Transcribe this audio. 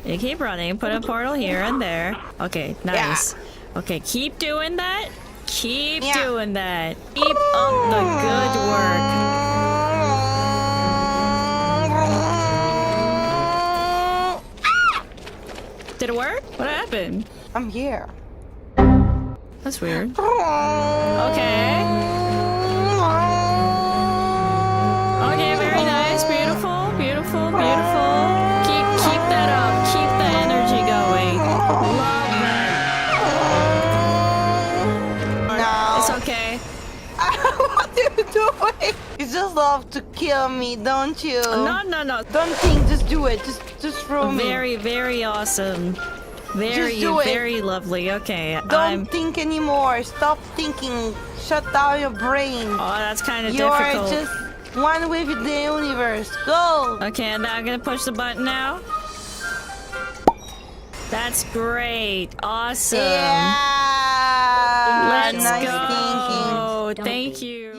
You keep running. Put a portal here and there. Okay, nice. Okay, keep doing that. Keep doing that. Keep up the good work. Did it work? What happened? I'm here. That's weird. Okay. Okay, very nice. Beautiful, beautiful, beautiful. Keep that up. Keep the energy going. Love that. No. It's okay. What are you doing? You just love to kill me, don't you? No. Don't think, just do it. Just throw me. Very, very awesome. Very, do it. very lovely. Okay, Don't think anymore. Stop thinking. Shut down your brain. Oh, that's kind of You are difficult. just one with the universe. Go. Okay, and now I'm gonna push the button now. That's great. Awesome. Yeah. Let's nice go. thinking. Thank you.